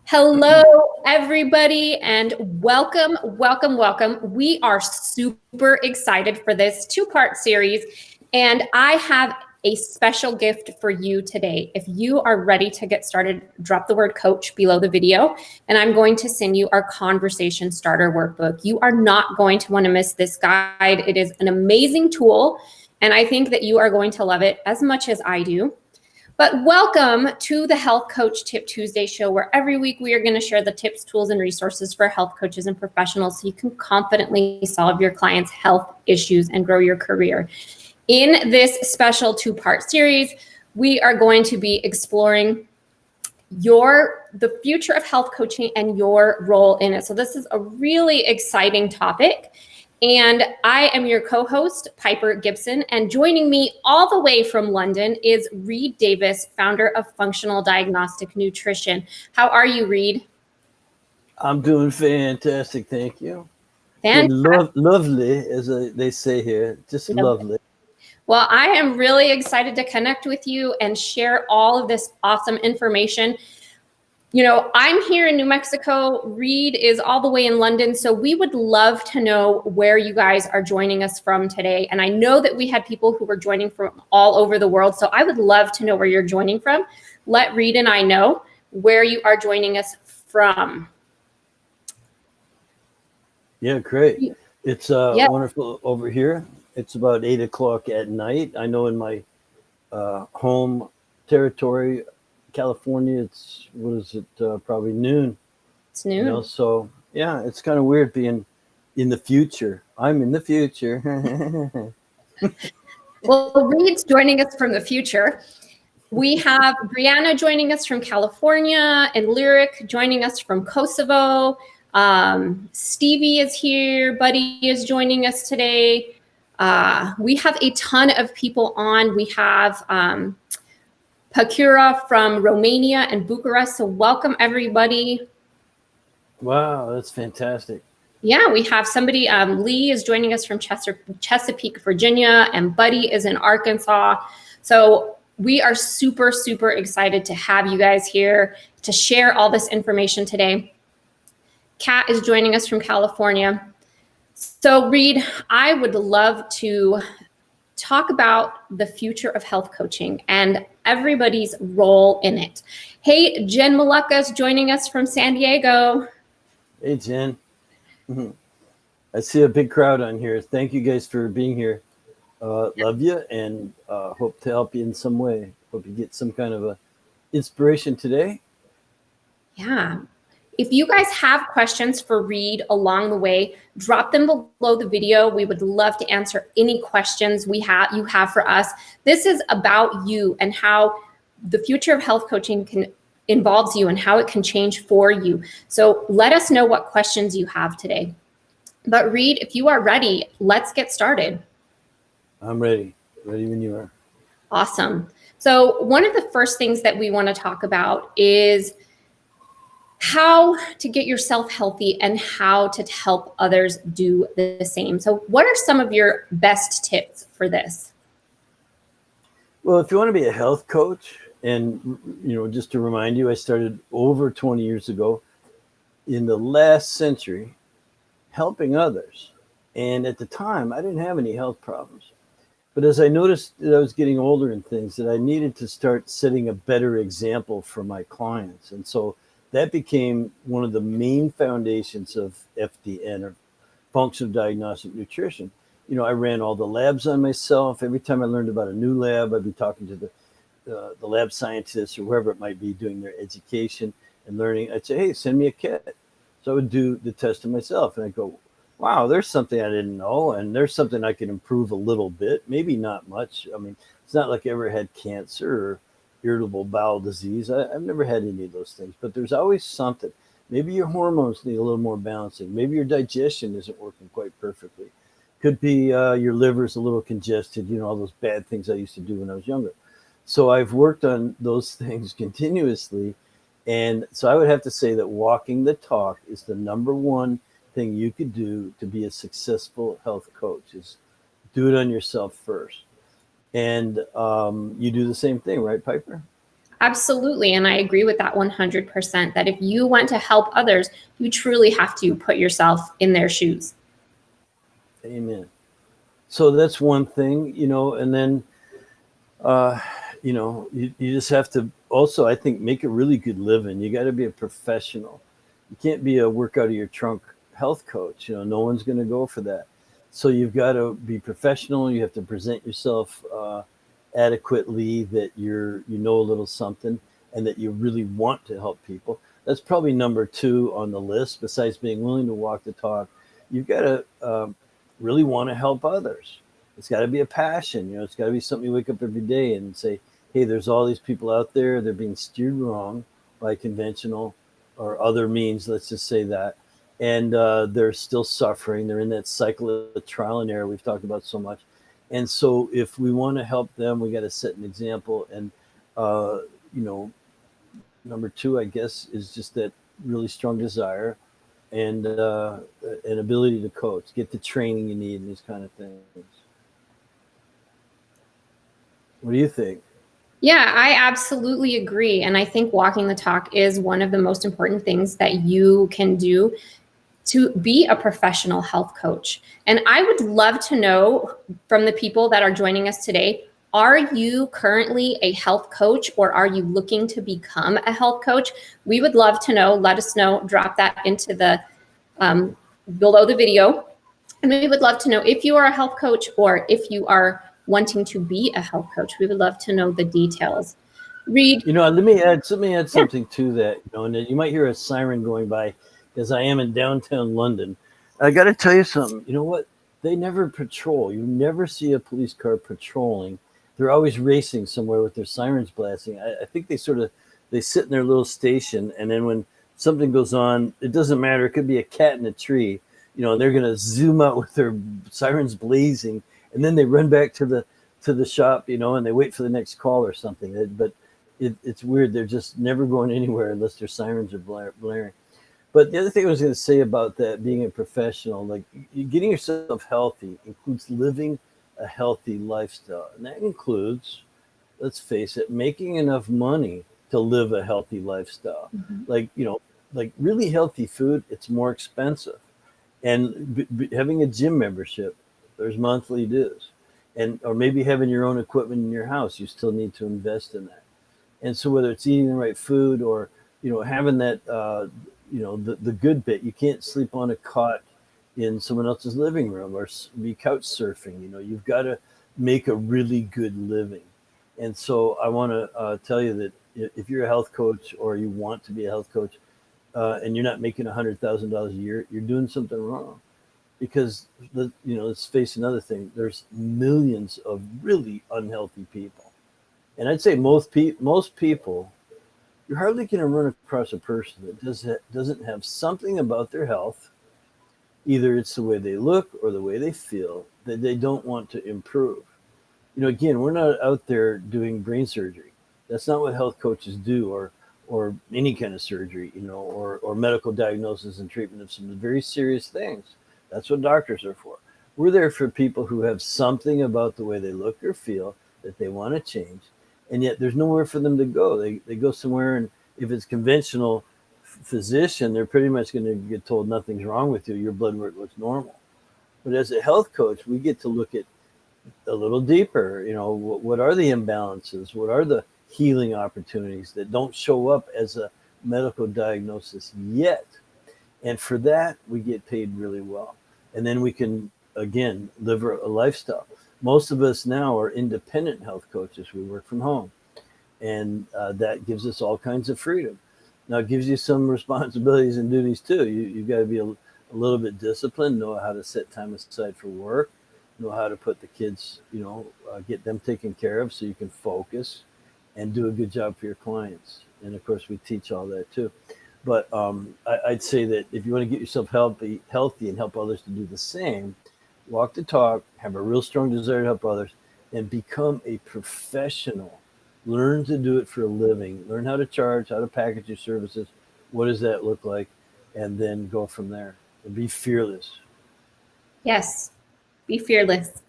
Hello, everybody, and welcome, welcome, welcome. We are super excited for this two-part series, and I have a special gift for you today. If you are ready to get started, drop the word coach below the video, and I'm going to send you our conversation starter workbook. You are not going to want to miss this guide. It is an amazing tool, and I think that you are going to love it as much as I do. But welcome to the Health Coach Tip Tuesday show, where every week we are going to share the tips, tools, and resources for health coaches and professionals so you can confidently solve your clients' health issues and grow your career. In this special two-part series, we are going to be exploring the future of health coaching and your role in it. So this is a really exciting topic. And I am your co-host, Piper Gibson, and joining me all the way from London is Reed Davis, founder of Functional Diagnostic Nutrition. How are you, Reed? I'm doing fantastic, thank you. Fantastic. Lovely, as they say here, just lovely. Well, I am really excited to connect with you and share all of this awesome information. You know, I'm here in New Mexico. Reed is all the way in London. So we would love to know where you guys are joining us from today. And I know that we had people who were joining from all over the world. So I would love to know where you're joining from. Let Reed and I know where you are joining us from. Yeah, great. It's wonderful over here. It's about 8 o'clock at night. I know in my home territory, California, it's probably noon. It's noon. You know, so yeah, it's kind of weird being in the future. I'm in the future. Well, Reed's joining us from the future. We have Brianna joining us from California and Lyric joining us from Kosovo. Stevie is here. Buddy is joining us today. We have a ton of people on. We have Pakura from Romania and Bucharest. So welcome, everybody. Wow, that's fantastic. Yeah, we have somebody, Lee is joining us from Chesapeake, Virginia, and Buddy is in Arkansas. So we are super excited to have you guys here to share all this information today. Kat is joining us from California. So Reed, I would love to talk about the future of health coaching and everybody's role in it. Hey, Jen Malacca is joining us from San Diego. Hey, Jen. I see a big crowd on here. Thank you guys for being here. Love you and hope to help you in some way. Hope you get some kind of a inspiration today. Yeah. If you guys have questions for Reed along the way, drop them below the video. We would love to answer any questions you have for us. This is about you and how the future of health coaching involves you and how it can change for you. So let us know what questions you have today. But Reed, if you are ready, let's get started. I'm ready. Ready when you are. Awesome. So one of the first things that we want to talk about is how to get yourself healthy and how to help others do the same. So what are some of your best tips for this? Well, if you want to be a health coach, and just to remind you, I started over 20 years ago in the last century helping others. And at the time, I didn't have any health problems. But as I noticed that I was getting older and things, that I needed to start setting a better example for my clients. And so that became one of the main foundations of FDN, or Functional Diagnostic Nutrition. I ran all the labs on myself. Every time I learned about a new lab, I'd be talking to the lab scientists or whoever it might be doing their education and learning. I'd say, hey, send me a kit. So I would do the testing myself. And I'd go, wow, there's something I didn't know. And there's something I can improve a little bit, maybe not much. I mean, it's not like I ever had cancer or irritable bowel disease. I've never had any of those things, but there's always something. Maybe your hormones need a little more balancing. Maybe your digestion isn't working quite perfectly. Could be your liver's a little congested, all those bad things I used to do when I was younger. So I've worked on those things continuously. And so I would have to say that walking the talk is the number one thing you could do to be a successful health coach, is do it on yourself first. And you do the same thing, right, Piper? Absolutely. And I agree with that 100%, that if you want to help others, you truly have to put yourself in their shoes. Amen. So that's one thing, and then, you just have to also, I think, make a really good living. You got to be a professional. You can't be a work out of your trunk health coach. No one's going to go for that. So you've got to be professional. You have to present yourself adequately, that you know a little something, and that you really want to help people. That's probably number 2 on the list. Besides being willing to walk the talk, you've got to really want to help others. It's got to be a passion. It's got to be something you wake up every day and say, hey, there's all these people out there. They're being steered wrong by conventional or other means. Let's just say that. And they're still suffering. They're in that cycle of trial and error we've talked about so much. And so if we want to help them, we got to set an example. And, number 2, I guess, is just that really strong desire and an ability to coach, get the training you need, and these kind of things. What do you think? Yeah, I absolutely agree. And I think walking the talk is one of the most important things that you can do to be a professional health coach. And I would love to know from the people that are joining us today, are you currently a health coach, or are you looking to become a health coach? We would love to know. Let us know. Drop that into the below the video. And we would love to know if you are a health coach, or if you are wanting to be a health coach. We would love to know the details. Reed. Let me add something to that. And you might hear a siren going by, because I am in downtown London. I got to tell you something. You know what? They never patrol. You never see a police car patrolling. They're always racing somewhere with their sirens blasting. I think they sit in their little station, and then when something goes on, it doesn't matter. It could be a cat in a tree. They're going to zoom out with their sirens blazing, and then they run back to the shop, and they wait for the next call or something. But it's weird. They're just never going anywhere unless their sirens are blaring. But the other thing I was going to say about that, being a professional, like getting yourself healthy includes living a healthy lifestyle. And that includes, let's face it, making enough money to live a healthy lifestyle. Mm-hmm. Like really healthy food, it's more expensive. And having a gym membership, there's monthly dues. Or maybe having your own equipment in your house, you still need to invest in that. And so whether it's eating the right food, or, having that, the good bit, you can't sleep on a cot in someone else's living room or be couch surfing. You've got to make a really good living. And so I want to tell you that if you're a health coach, or you want to be a health coach, and you're not making $100,000 a year, you're doing something wrong. Because let's face another thing. There's millions of really unhealthy people, and I'd say most people, you're hardly going to run across a person that doesn't have something about their health. Either it's the way they look or the way they feel that they don't want to improve. Again, we're not out there doing brain surgery. That's not what health coaches do, or any kind of surgery, or medical diagnosis and treatment of some very serious things. That's what doctors are for. We're there for people who have something about the way they look or feel that they want to change, and yet there's nowhere for them to go. They go somewhere, and if it's conventional physician, they're pretty much going to get told nothing's wrong with you. Your blood work looks normal. But as a health coach, we get to look at a little deeper. What are the imbalances? What are the healing opportunities that don't show up as a medical diagnosis yet? And for that, we get paid really well. And then we can, again, live a lifestyle. Most of us now are independent health coaches. We work from home. And that gives us all kinds of freedom. Now, it gives you some responsibilities and duties, too. You've got to be a little bit disciplined, know how to set time aside for work, know how to put the kids, get them taken care of so you can focus and do a good job for your clients. And, of course, we teach all that, too. But I'd say that if you want to get yourself healthy and help others to do the same, walk the talk, have a real strong desire to help others, and become a professional. Learn to do it for a living. Learn how to charge, how to package your services. What does that look like? And then go from there. And be fearless. Yes, be fearless.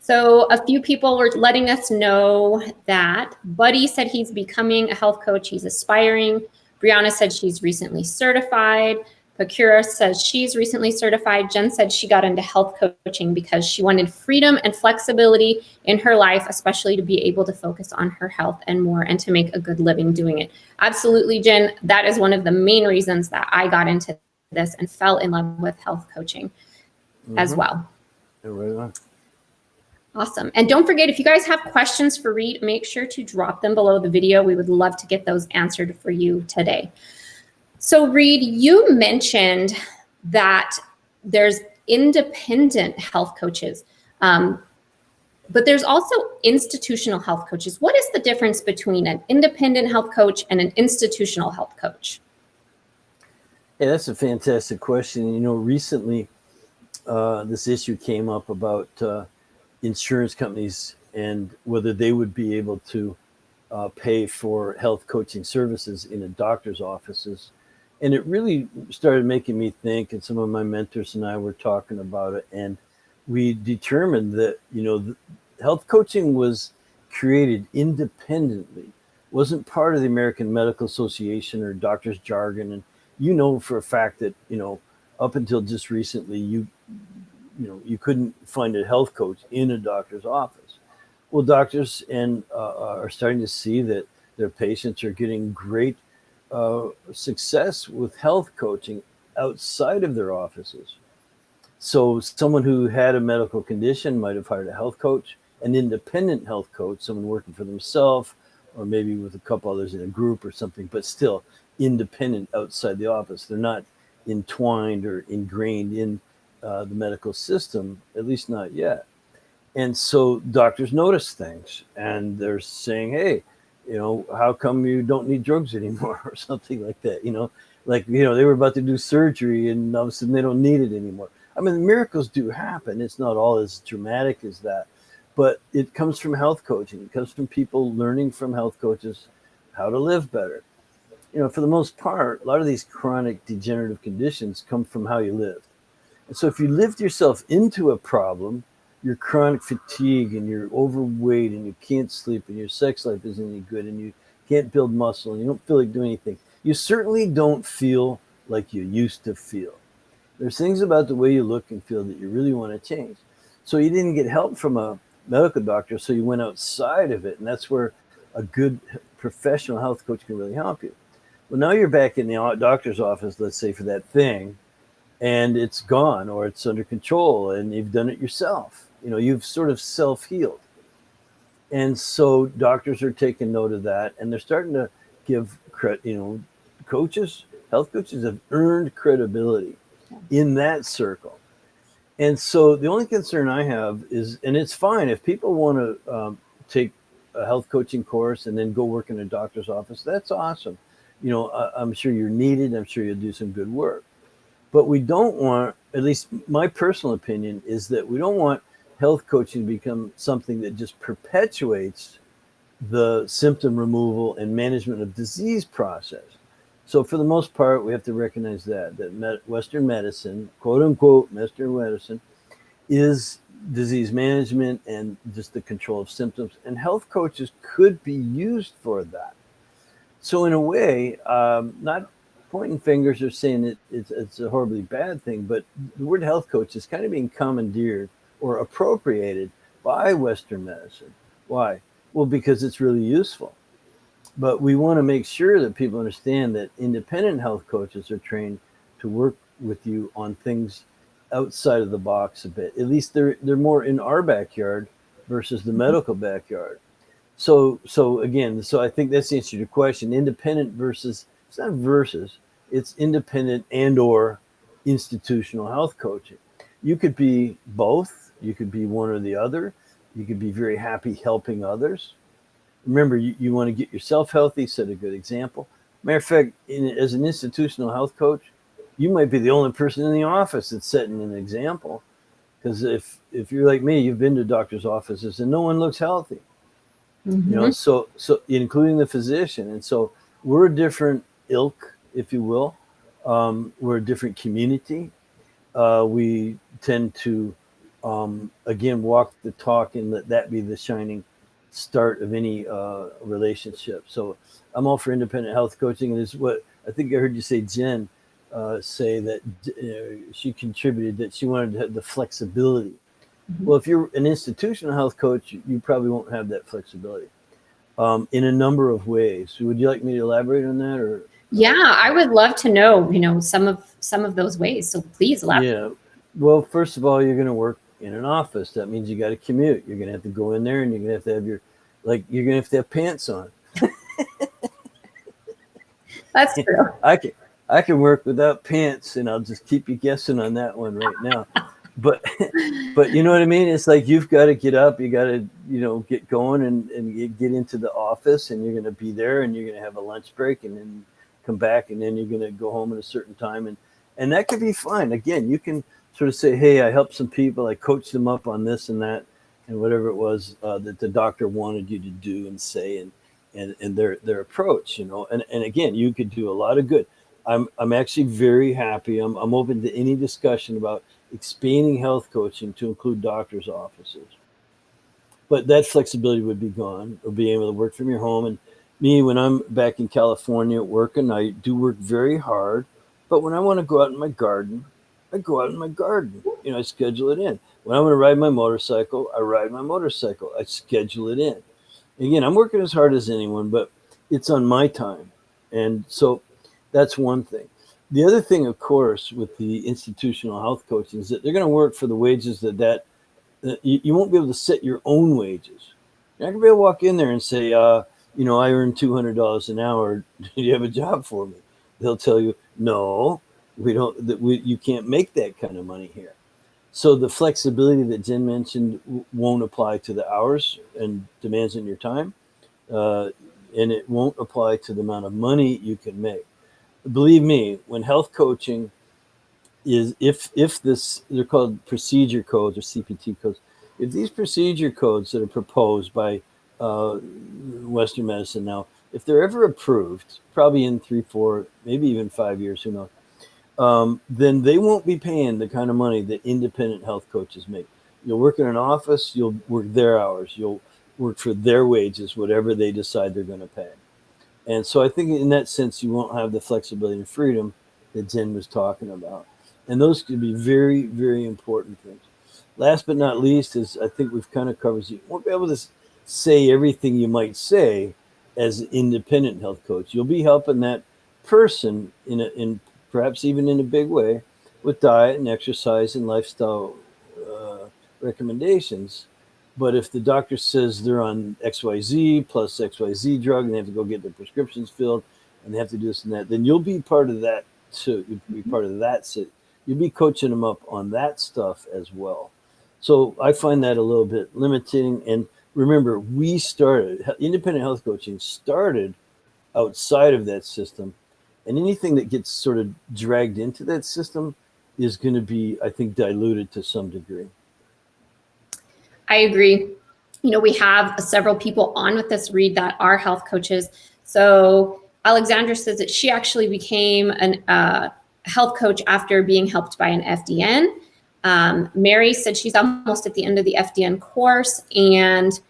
So a few people were letting us know that Buddy said he's becoming a health coach. He's aspiring. Brianna said she's recently certified. Pakura says she's recently certified. Jen said she got into health coaching because she wanted freedom and flexibility in her life, especially to be able to focus on her health and more and to make a good living doing it. Absolutely, Jen. That is one of the main reasons that I got into this and fell in love with health coaching as well. Yeah, right on. Awesome. And don't forget, if you guys have questions for Reed, make sure to drop them below the video. We would love to get those answered for you today. So Reed, you mentioned that there's independent health coaches, but there's also institutional health coaches. What is the difference between an independent health coach and an institutional health coach? Yeah, that's a fantastic question. You know, recently this issue came up about insurance companies and whether they would be able to pay for health coaching services in a doctor's offices. And it really started making me think, and some of my mentors and I were talking about it, and we determined that, you know, health coaching was created independently, wasn't part of the American Medical Association or doctor's jargon. And you know for a fact that, you know, up until just recently, you couldn't find a health coach in a doctor's office. Well, doctors are starting to see that their patients are getting great success with health coaching outside of their offices. So someone who had a medical condition might have hired a health coach, an independent health coach, someone working for themselves, or maybe with a couple others in a group or something, but still independent outside the office. They're not entwined or ingrained in the medical system, at least not yet. And so doctors notice things and they're saying, hey, you know, how come you don't need drugs anymore or something like that? You know, like, you know, they were about to do surgery and all of a sudden they don't need it anymore. I mean, miracles do happen. It's not all as dramatic as that, but it comes from health coaching. It comes from people learning from health coaches how to live better. You know, for the most part, a lot of these chronic degenerative conditions come from how you live. And so if you lift yourself into a problem, your chronic fatigue and you're overweight and you can't sleep and your sex life isn't any good and you can't build muscle and you don't feel like doing anything, you certainly don't feel like you used to feel. There's things about the way you look and feel that you really want to change. So you didn't get help from a medical doctor, so you went outside of it. And that's where a good professional health coach can really help you. Well, now you're back in the doctor's office, let's say, for that thing, and it's gone or it's under control and you've done it yourself. You know, you've sort of self-healed. And so doctors are taking note of that and they're starting to give credit, you know, coaches, health coaches have earned credibility in that circle. And so the only concern I have is, and it's fine if people want to take a health coaching course and then go work in a doctor's office, that's awesome. You know, I'm sure you're needed. I'm sure you'll do some good work. But we don't want, at least my personal opinion is that we don't want health coaching to become something that just perpetuates the symptom removal and management of disease process. So for the most part, we have to recognize that Western medicine, quote unquote, Western medicine, is disease management and just the control of symptoms. And health coaches could be used for that. So in a way, not pointing fingers or saying it's a horribly bad thing, but the word health coach is kind of being commandeered or appropriated by Western medicine. Why? Well, because it's really useful. But we want to make sure that people understand that independent health coaches are trained to work with you on things outside of the box a bit. At least they're more in our backyard versus the medical backyard. So again, I think that's the answer to your question. Independent versus, it's not versus, it's independent and or institutional health coaching. You could be both. You could be one or the other. You could be very happy helping others. Remember, you want to get yourself healthy, set a good example. Matter of fact, as an institutional health coach, you might be the only person in the office that's setting an example. Because if you're like me, you've been to doctor's offices and no one looks healthy. Mm-hmm. You know, so including the physician. And so we're a different ilk, if you will. We're a different community. We tend to Again, walk the talk and let that be the shining start of any relationship. So I'm all for independent health coaching. And this is what I think I heard you say, Jen, say that she contributed, that she wanted to have the flexibility. Well, if you're an institutional health coach, you probably won't have that flexibility in a number of ways. Would you like me to elaborate on that, or? Yeah, I would love to know, some of those ways. So please elaborate. Yeah. Well, first of all, you're going to work in an office. That means you got to commute. You're going to have to go in there, and you're going to have your, you're going to have pants on. That's true. I can work without pants, and I'll just keep you guessing on that one right now. But you know what I mean? It's like you've got to get up, you got to get going and get into the office, and you're going to be there, and you're going to have a lunch break, and then come back, and then you're going to go home at a certain time, and that could be fine. Again, you can sort of say, hey, I helped some people, I coached them up on this and that, and whatever it was that the doctor wanted you to do and say, and their approach, and again, you could do a lot of good. I'm actually very happy. I'm open to any discussion about expanding health coaching to include doctors' offices. But that flexibility would be gone, or being able to work from your home. And me, when I'm back in California working, I do work very hard. But when I want to go out in my garden, I go out in my garden. I schedule it in. When I want to ride my motorcycle, I ride my motorcycle. I schedule it in. Again, I'm working as hard as anyone, but it's on my time. And so that's one thing. The other thing, of course, with the institutional health coaching is that they're going to work for the wages that you won't be able to set your own wages. You're not going to be able to walk in there and say, I earn $200 an hour. Do you have a job for me? They'll tell you, no, we don't. You can't make that kind of money here. So the flexibility that Jen mentioned won't apply to the hours and demands in your time, and it won't apply to the amount of money you can make. Believe me, when health coaching is, if this, they're called procedure codes or CPT codes, if these procedure codes that are proposed by Western medicine now, if they're ever approved, probably in 3, 4, maybe even 5 years, who knows, then they won't be paying the kind of money that independent health coaches make. You'll work in an office, you'll work their hours, you'll work for their wages, whatever they decide they're going to pay. And so I think in that sense, you won't have the flexibility and freedom that Jen was talking about. And those could be very, very important things. Last but not least is, I think we've kind of covered, you won't be able to say everything you might say as an independent health coach. You'll be helping that person in perhaps even in a big way with diet and exercise and lifestyle recommendations. But if the doctor says they're on XYZ plus XYZ drug and they have to go get their prescriptions filled and they have to do this and that, then you'll be part of that too. You'll be part of that. So you'll be coaching them up on that stuff as well. So I find that a little bit limiting. And remember, independent health coaching started outside of that system. And anything that gets sort of dragged into that system is going to be, I think, diluted to some degree. I agree. We have several people on with this read that are health coaches. So Alexandra says that she actually became a health coach after being helped by an FDN. Mary said she's almost at the end of the FDN course, and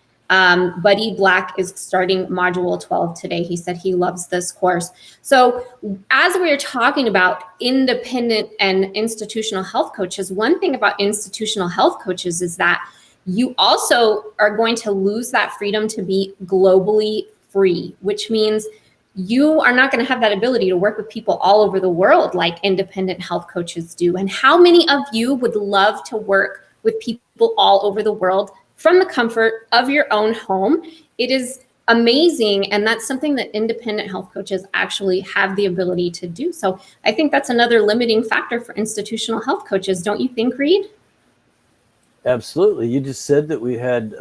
Buddy Black is starting module 12 today. He said he loves this course. So as we are talking about independent and institutional health coaches, one thing about institutional health coaches is that you also are going to lose that freedom to be globally free, which means you are not going to have that ability to work with people all over the world like independent health coaches do. And how many of you would love to work with people all over the world from the comfort of your own home? It is amazing. And that's something that independent health coaches actually have the ability to do. So I think that's another limiting factor for institutional health coaches. Don't you think, Reed? Absolutely. You just said that we had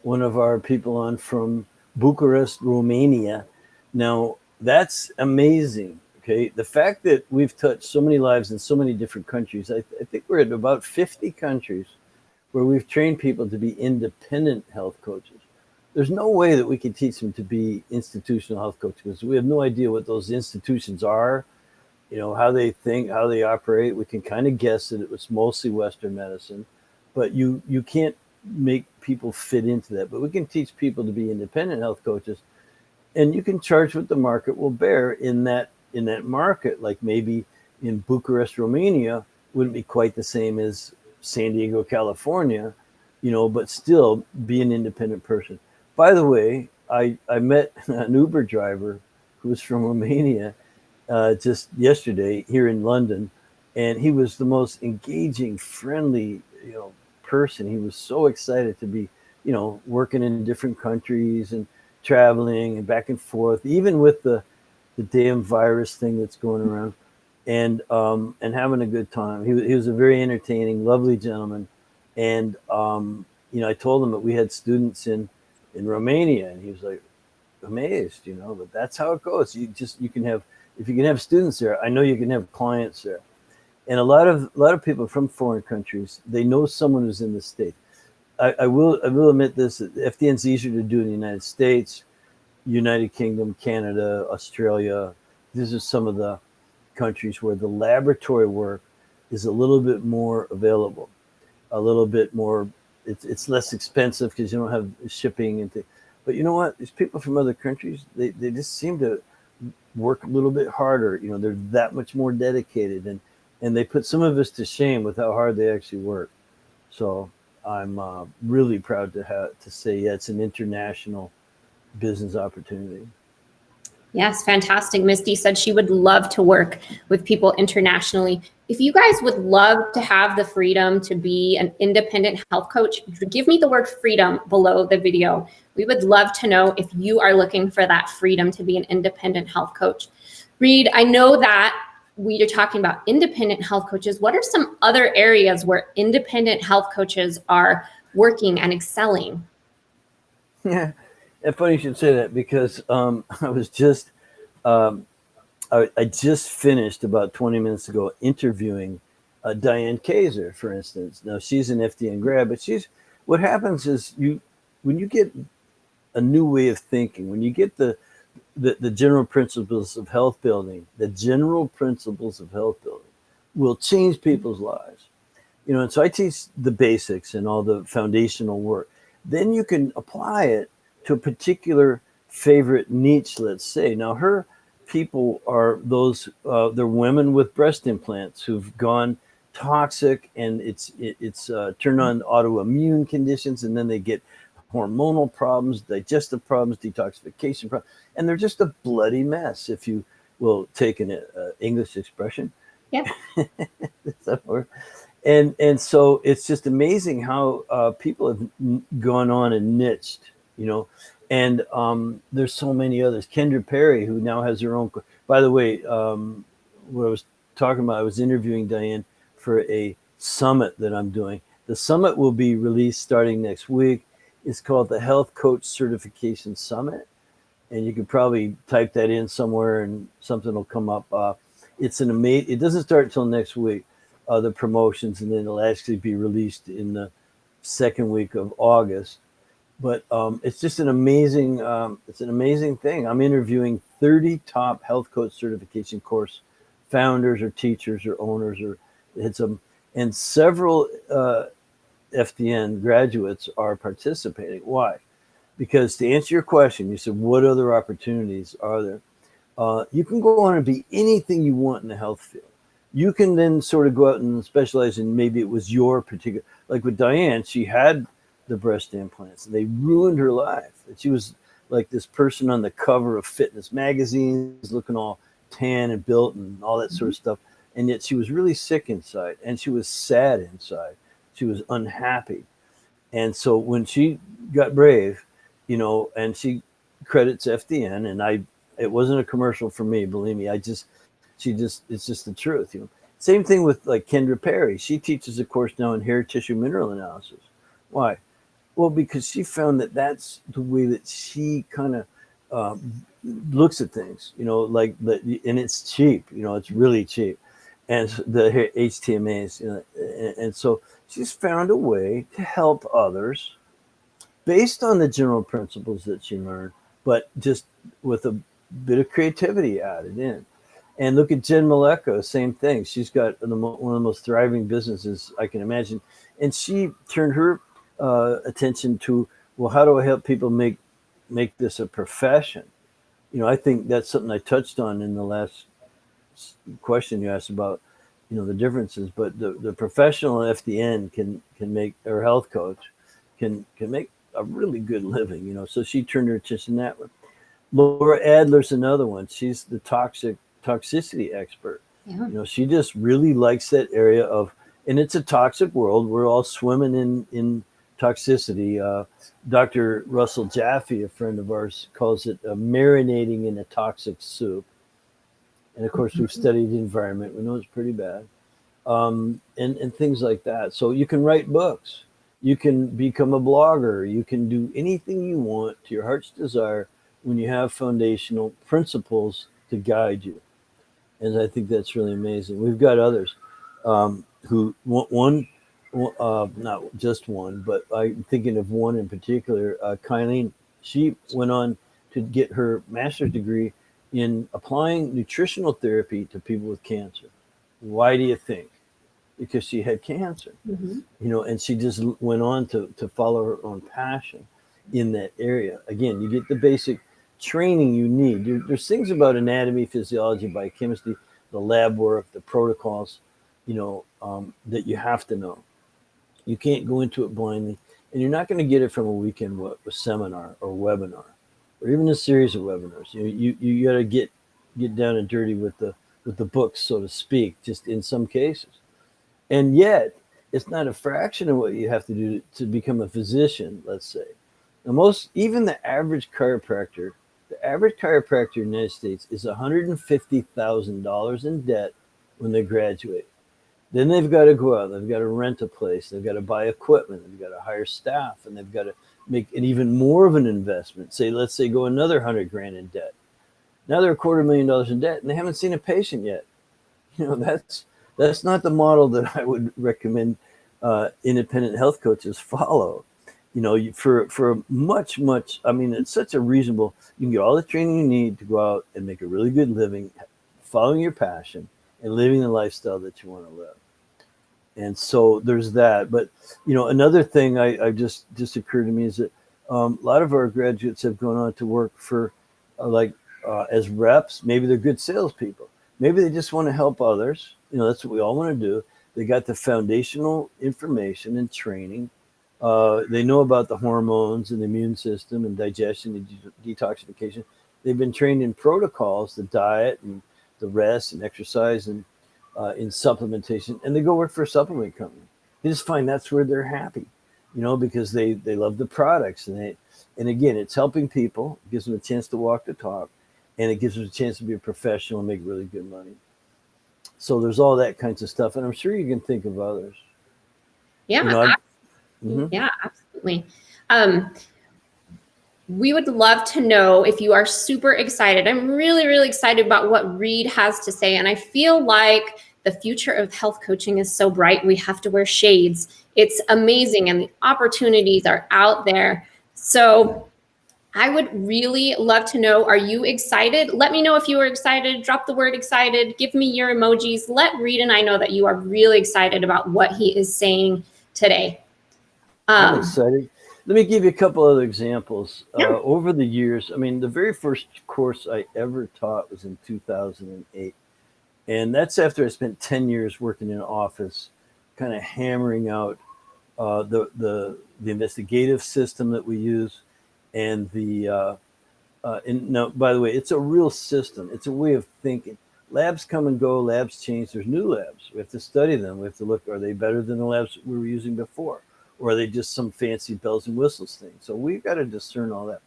one of our people on from Bucharest, Romania. Now, that's amazing. Okay. The fact that we've touched so many lives in so many different countries, I think we're at about 50 countries where we've trained people to be independent health coaches. There's no way that we can teach them to be institutional health coaches because we have no idea what those institutions are, how they think, how they operate. We can kind of guess that it was mostly Western medicine. but you can't make people fit into that. But we can teach people to be independent health coaches, and you can charge what the market will bear in that market. Like maybe in Bucharest, Romania, wouldn't be quite the same as San Diego, California, but still be an independent person. By the way, I met an Uber driver who was from Romania just yesterday here in London, and he was the most engaging, friendly, person. He was so excited to be, working in different countries and traveling and back and forth, even with the damn virus thing that's going around, and having a good time. He was a very entertaining, lovely gentleman, and I told him that we had students in Romania, and he was like amazed, but that's how it goes. You can have, if you can have students there, I know you can have clients there. And a lot of people from foreign countries, they know someone who's in the States. I will admit this: FDN's easier to do in the United States, United Kingdom, Canada, Australia. These are some of the countries where the laboratory work is a little bit more available, a little bit more. It's less expensive because you don't have shipping and things. But you know what? These people from other countries, they just seem to work a little bit harder. They're that much more dedicated, and they put some of us to shame with how hard they actually work. So I'm really proud to say, yeah, it's an international business opportunity. Yes, fantastic. Misty said she would love to work with people internationally. If you guys would love to have the freedom to be an independent health coach, give me the word freedom below the video. We would love to know if you are looking for that freedom to be an independent health coach. Reed, I know that we are talking about independent health coaches. What are some other areas where independent health coaches are working and excelling? Yeah, it's funny you should say that, because I was just I just finished about 20 minutes ago interviewing Diane Kaiser, for instance. Now she's an FDN grad, but what happens is when you get a new way of thinking, when you get the general principles of health building, will change people's lives. And so I teach the basics and all the foundational work. Then you can apply it to a particular favorite niche, let's say. Now her people are those, they're women with breast implants who've gone toxic, and it's turned on autoimmune conditions, and then they get hormonal problems, digestive problems, detoxification problems, and they're just a bloody mess, if you will take an English expression. Yeah. And so it's just amazing how people have gone on and niched, and there's so many others. Kendra Perry, who now has her own. By the way, what I was talking about, I was interviewing Diane for a summit that I'm doing. The summit will be released starting next week. It's called the Health Coach Certification Summit, and you could probably type that in somewhere and something will come up. It's an amazing. It doesn't start until next week, the promotions, and then it'll actually be released in the second week of August. But it's just an amazing. It's an amazing thing. I'm interviewing 30 top health coach certification course founders or teachers or owners or and several FDN graduates are participating. Why? Because to answer your question, you said, what other opportunities are there? You can go on and be anything you want in the health field. You can then sort of go out and specialize in, maybe it was your particular, like with Diane, she had the breast implants and they ruined her life. And she was like this person on the cover of fitness magazines, looking all tan and built and all that sort of stuff. And yet she was really sick inside, and she was sad inside. She was unhappy. And so when she got brave, and she credits FDN, and it wasn't a commercial for me, believe me. It's just the truth. Same thing with like Kendra Perry. She teaches a course now in hair tissue mineral analysis. Why? Well, because she found that that's the way that she kind of looks at things, and it's cheap, it's really cheap. And the HTMAs, and so she's found a way to help others based on the general principles that she learned, but just with a bit of creativity added in. And look at Jen Maleko, same thing. She's got one of the most thriving businesses I can imagine. And she turned her attention to, well, how do I help people make this a profession? I think that's something I touched on in the last question you asked about, the differences. But the professional FDN can make, or health coach can make a really good living. So she turned her attention that way. Laura Adler's another one. She's the toxicity expert. Yeah. She just really likes that area of, and it's a toxic world. We're all swimming in toxicity. Dr. Russell Jaffe, a friend of ours, calls it marinating in a toxic soup. And of course, we've studied the environment. We know it's pretty bad. And things like that. So you can write books. You can become a blogger. You can do anything you want to your heart's desire when you have foundational principles to guide you. And I think that's really amazing. We've got others who not just one, but I'm thinking of one in particular, Kylene. She went on to get her master's degree in applying nutritional therapy to people with cancer. Why do you think? Because she had cancer, and she just went on to follow her own passion in that area. Again, you get the basic training you need. There's things about anatomy, physiology, biochemistry, the lab work, the protocols, that you have to know. You can't go into it blindly, and you're not going to get it from a weekend seminar or webinar, or even a series of webinars. You got to get down and dirty with the books, so to speak, just in some cases. And yet, it's not a fraction of what you have to do to become a physician, let's say. Even the average chiropractor in the United States is $150,000 in debt when they graduate. Then they've got to go out, they've got to rent a place, they've got to buy equipment, they've got to hire staff, and they've got to make an even more of an investment. Let's say go another $100,000 in debt. Now they're $250,000 in debt, and they haven't seen a patient yet. That's not the model that I would recommend independent health coaches follow. For much, it's such a reasonable, you can get all the training you need to go out and make a really good living, following your passion and living the lifestyle that you want to live. And so there's that. But, another thing I just occurred to me is that a lot of our graduates have gone on to work for as reps. Maybe they're good salespeople. Maybe they just want to help others. That's what we all want to do. They got the foundational information and training. They know about the hormones and the immune system and digestion and detoxification. They've been trained in protocols, the diet and the rest and exercise and in supplementation. And they go work for a supplement company. They just find that's where they're happy, because they love the products. And again, it's helping people, it gives them a chance to walk the talk, and it gives them a chance to be a professional and make really good money. So there's all that kinds of stuff. And I'm sure you can think of others. Yeah. Yeah, absolutely. We would love to know if you are super excited. I'm really, really excited about what Reed has to say. And I feel like the future of health coaching is so bright. We have to wear shades. It's amazing. And the opportunities are out there. So I would really love to know, are you excited? Let me know if you are excited. Drop the word excited. Give me your emojis. Let Reed and I know that you are really excited about what he is saying today. I'm excited. Let me give you a couple other examples. Over the years, the very first course I ever taught was in 2008. And that's after I spent 10 years working in an office, kind of hammering out the investigative system that we use. And now, by the way, it's a real system. It's a way of thinking. Labs come and go, labs change. There's new labs. We have to study them. We have to look, are they better than the labs we were using before? Or are they just some fancy bells and whistles thing? So we've got to discern all that.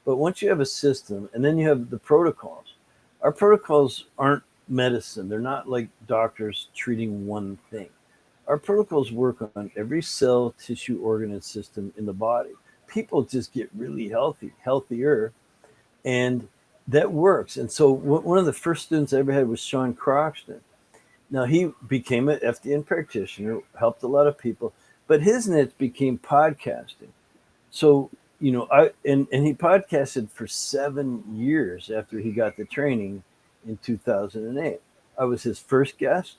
But once you have a system, and then you have the protocols, our protocols aren't medicine. They're not like doctors treating one thing. Our protocols work on every cell, tissue, organ, and system in the body. People just get really healthier, and that works. And so one of the first students I ever had was Sean Croxton. Now, he became an FDN practitioner, helped a lot of people, but his niche became podcasting. So, and he podcasted for 7 years after he got the training in 2008. I was his first guest.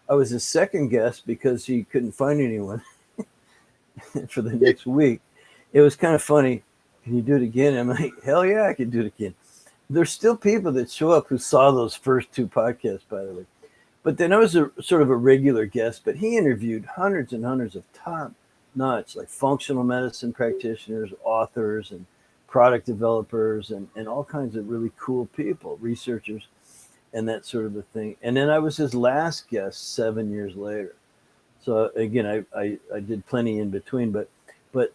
I was his second guest because he couldn't find anyone for the next week. It was kind of funny. Can you do it again? I'm like, hell yeah, I can do it again. There's still people that show up who saw those first two podcasts, by the way. But then I was a sort of a regular guest, but he interviewed hundreds and hundreds of top notch, like functional medicine practitioners, authors, and product developers, and all kinds of really cool people, researchers, and that sort of a thing. And then I was his last guest 7 years later. So again, I did plenty in between, but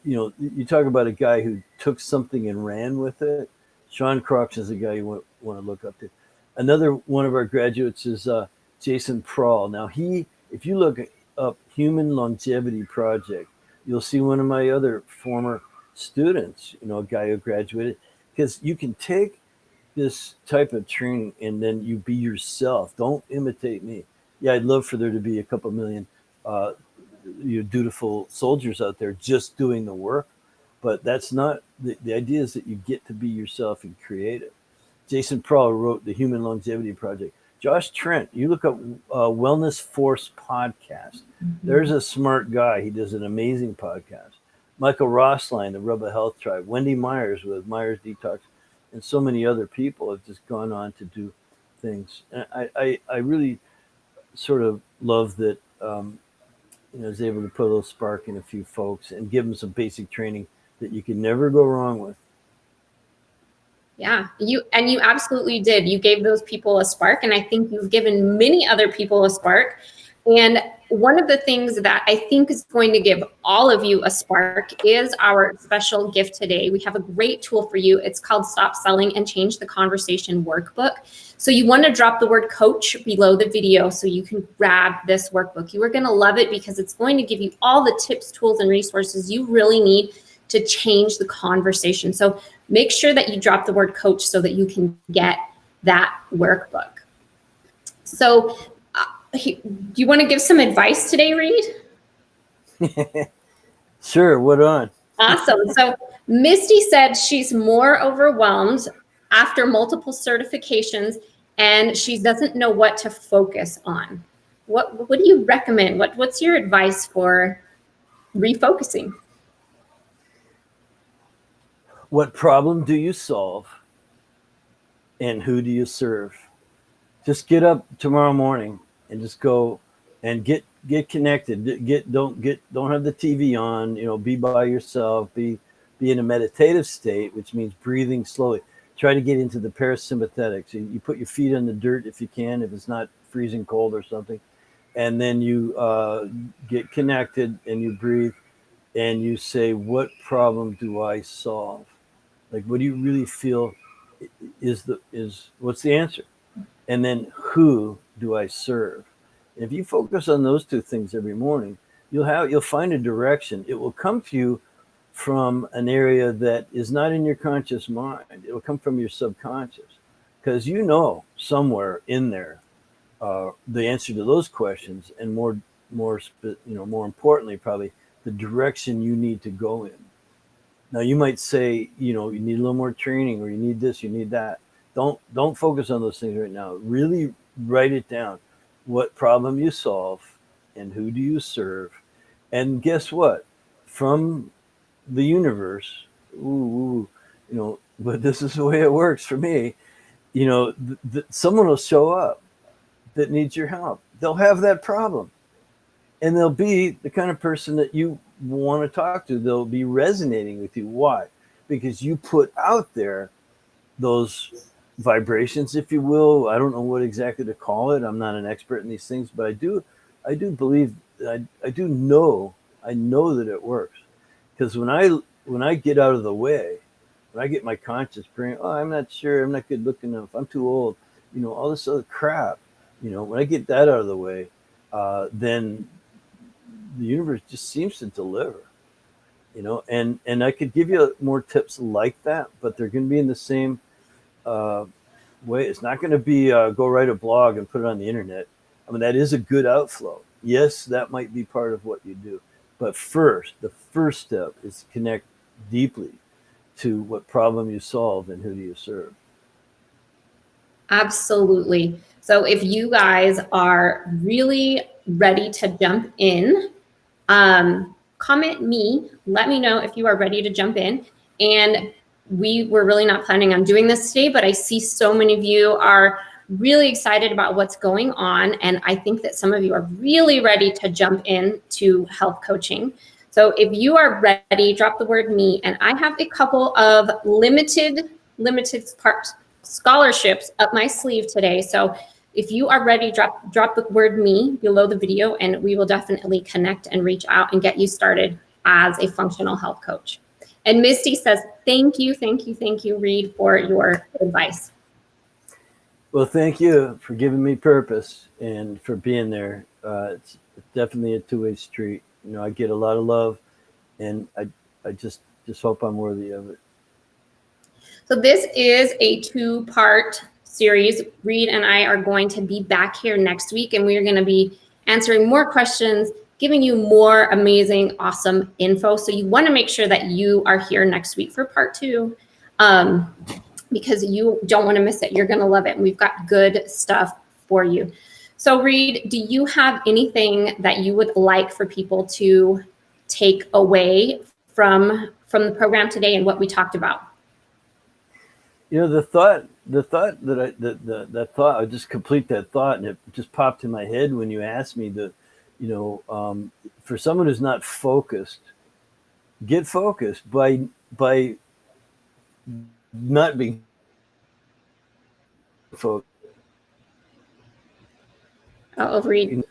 you know, you talk about a guy who took something and ran with it. Sean Crox is a guy you want to look up to. Another one of our graduates is Jason Prawl. Now if you look up Human Longevity Project, you'll see one of my other former students, you know, a guy who graduated, because you can take this type of training and then you be yourself. Don't imitate me. Yeah, I'd love for there to be a couple million you dutiful soldiers out there just doing the work, but that's not the idea. Is that you get to be yourself and create it. Jason Prawl wrote the Human Longevity Project. Josh Trent, you look up Wellness Force podcast. There's a smart guy. He does an amazing podcast. Michael Rossline, the Rubba Health Tribe. Wendy Myers with Myers Detox, and so many other people have just gone on to do things. And I really sort of love that you know, I was able to put a little spark in a few folks and give them some basic training that you can never go wrong with. Yeah, you absolutely did. You gave those people a spark, and I think you've given many other people a spark. And one of the things that I think is going to give all of you a spark is our special gift today. We have a great tool for you. It's called Stop Selling and Change the Conversation Workbook. So you want to drop the word coach below the video so you can grab this workbook. You are going to love it because it's going to give you all the tips, tools, and resources you really need to change the conversation. So make sure that you drop the word coach so that you can get that workbook. So do you want to give some advice today, Reed? Sure, what on? Awesome. So Misty said she's more overwhelmed after multiple certifications and she doesn't know what to focus on. What do you recommend? What's your advice for refocusing? What problem do you solve and who do you serve? Just get up tomorrow morning and just go and get connected. Don't have the TV on, you know, be by yourself, be in a meditative state, which means breathing slowly. Try to get into the parasympathetics. You put your feet on the dirt if you can, if it's not freezing cold or something. And then you get connected and you breathe and you say, what problem do I solve? Like, what do you really feel is what's the answer? And then who do I serve? And if you focus on those two things every morning, you'll find a direction. It will come to you from an area that is not in your conscious mind. It will come from your subconscious, because you know somewhere in there the answer to those questions, and more importantly, probably the direction you need to go in. Now, you might say, you know, you need a little more training, or you need this, you need that. Don't focus on those things right now. Really write it down. What problem you solve and who do you serve? And guess what? From the universe, you know, but this is the way it works for me. You know, someone will show up that needs your help. They'll have that problem. And they'll be the kind of person that you want to talk to. They'll be resonating with you. Why? Because you put out there those vibrations, if you will. I don't know what exactly to call it. I'm not an expert in these things, but I do believe, I know that it works. Because when I get out of the way, when I get my conscious brain, oh, I'm not sure, I'm not good looking enough, I'm too old, you know, all this other crap, you know, when I get that out of the way, then the universe just seems to deliver, you know. And I could give you more tips like that, but they're going to be in the same way. It's not going to be go write a blog and put it on the internet. I mean, that is a good outflow. Yes, that might be part of what you do. But the first step is connect deeply to what problem you solve and who do you serve. Absolutely. So if you guys are really ready to jump in, comment me, let me know if you are ready to jump in. And we were really not planning on doing this today, but I see so many of you are really excited about what's going on. And I think that some of you are really ready to jump in to health coaching. So if you are ready, drop the word me. And I have a couple of limited part scholarships up my sleeve today. So if you are ready, drop the word me below the video, and we will definitely connect and reach out and get you started as a functional health coach. And Misty says, thank you, Reed, for your advice. Well, thank you for giving me purpose and for being there. It's definitely a two-way street. You know, I get a lot of love, and I just hope I'm worthy of it. So this is a two-part series. Reed and I are going to be back here next week, and we're going to be answering more questions, giving you more amazing, awesome info. So you want to make sure that you are here next week for part 2, because you don't want to miss it. You're going to love it. And we've got good stuff for you. So Reed, do you have anything that you would like for people to take away from the program today and what we talked about? You know, the thought that thought, I just complete that thought, and it just popped in my head when you asked me for someone who's not focused, get focused by not being focused. Reed.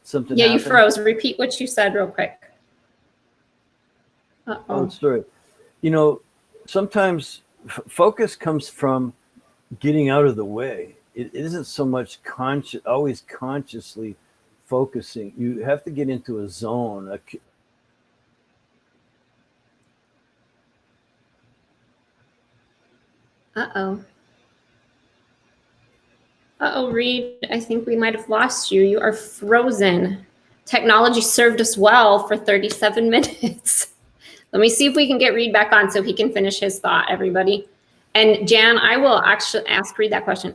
Something Yeah, happened? you froze. Repeat what you said real quick. Oh, sorry. You know, sometimes focus comes from getting out of the way. It isn't so much always consciously focusing. You have to get into a zone. Reed, I think we might have lost you. You are frozen. Technology served us well for 37 minutes. Let me see if we can get Reed back on so he can finish his thought, everybody. And Jan, I will actually ask Reed that question.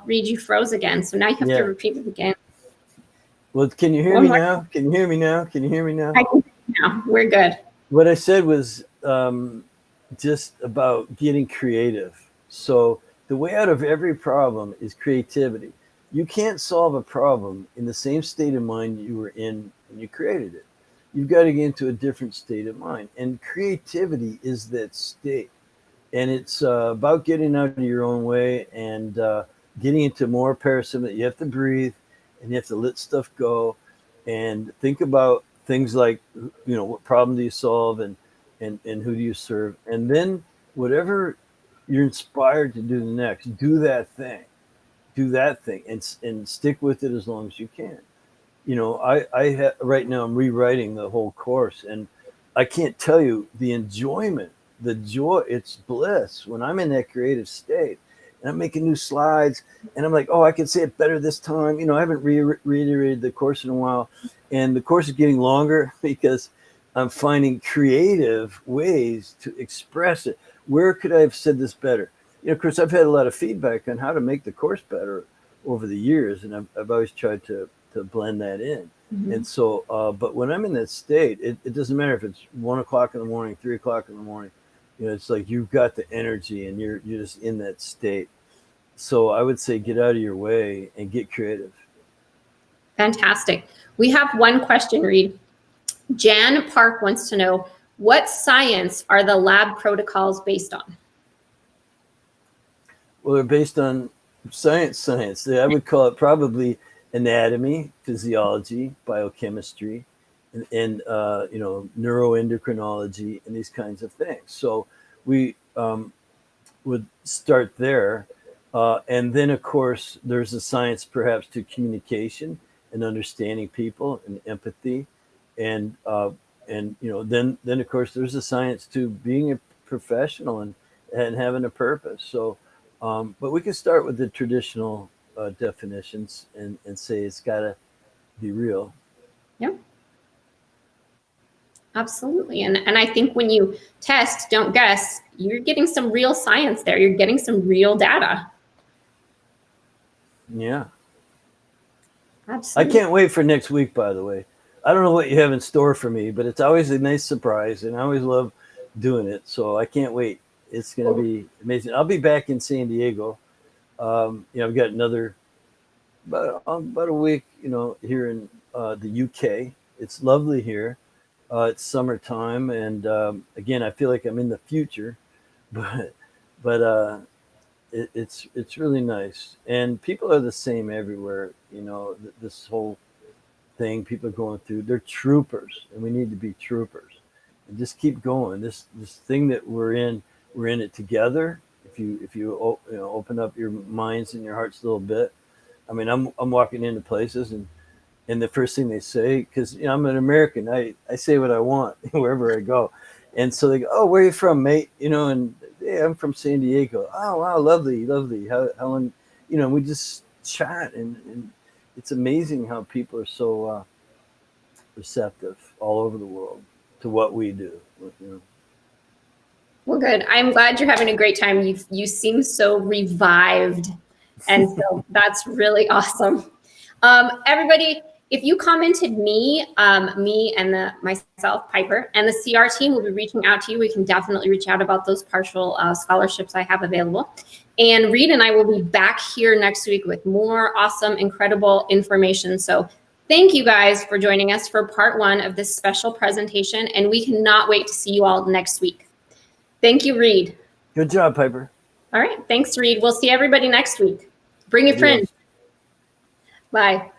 Reed, you froze again. So now you have to repeat it again. Well, can you hear me now? Can you hear me now? Can you hear me now? I can hear you now. We're good. What I said was just about getting creative. So the way out of every problem is creativity. You can't solve a problem in the same state of mind you were in when you created it. You've got to get into a different state of mind. And creativity is that state. And it's about getting out of your own way and getting into more parasympathetic. You have to breathe, and you have to let stuff go and think about things like, you know, what problem do you solve, and who do you serve? And then whatever you're inspired to do next, do that thing and stick with it as long as you can. You know, right now I'm rewriting the whole course, and I can't tell you the enjoyment, the joy, it's bliss when I'm in that creative state and I'm making new slides and I'm like, oh, I can say it better this time. You know, I haven't reiterated the course in a while, and the course is getting longer because I'm finding creative ways to express it. Where could I have said this better? You know, Chris, I've had a lot of feedback on how to make the course better over the years, and I've always tried to blend that in. Mm-hmm. And so, but when I'm in that state, it doesn't matter if it's 1 o'clock in the morning, 3 o'clock in the morning. You know, it's like you've got the energy and you're just in that state. So I would say get out of your way and get creative. Fantastic. We have one question, Reed. Jan Park wants to know, what science are the lab protocols based on? Well, they're based on science. I would call it probably anatomy, physiology, biochemistry, and you know, neuroendocrinology and these kinds of things. So we would start there. And then, of course, there's a science perhaps to communication and understanding people and empathy. And you know, then of course, there's a science to being a professional and having a purpose. So, but we can start with the traditional definitions and say it's got to be real. Yeah. Absolutely. And I think when you test, don't guess, you're getting some real science there. You're getting some real data. Yeah. Absolutely. I can't wait for next week, by the way. I don't know what you have in store for me, but it's always a nice surprise, and I always love doing it. So I can't wait. It's going to be amazing. I'll be back in San Diego. I've got another about a week, here in the UK. It's lovely here. It's summertime, and again, I feel like I'm in the future, but it's really nice, and people are the same everywhere. This whole thing people are going through, they're troopers, and we need to be troopers, and just keep going. This thing that we're in it together. If you open up your minds and your hearts a little bit. I mean, I'm walking into places, and the first thing they say, because I'm an American, I say what I want wherever I go, and so they go, "Oh, where are you from, mate?" And hey, I'm from San Diego. Oh, wow, lovely, lovely. How long? We just chat, and it's amazing how people are so receptive all over the world to what we do. Well, good. I'm glad you're having a great time. You seem so revived, and so that's really awesome. Everybody, if you commented me and myself, Piper, and the CR team will be reaching out to you. We can definitely reach out about those partial scholarships I have available. And Reed and I will be back here next week with more awesome, incredible information. So thank you guys for joining us for part 1 of this special presentation, and we cannot wait to see you all next week. Thank you, Reed. Good job, Piper. All right. Thanks, Reed. We'll see everybody next week. Bring your friends. Bye.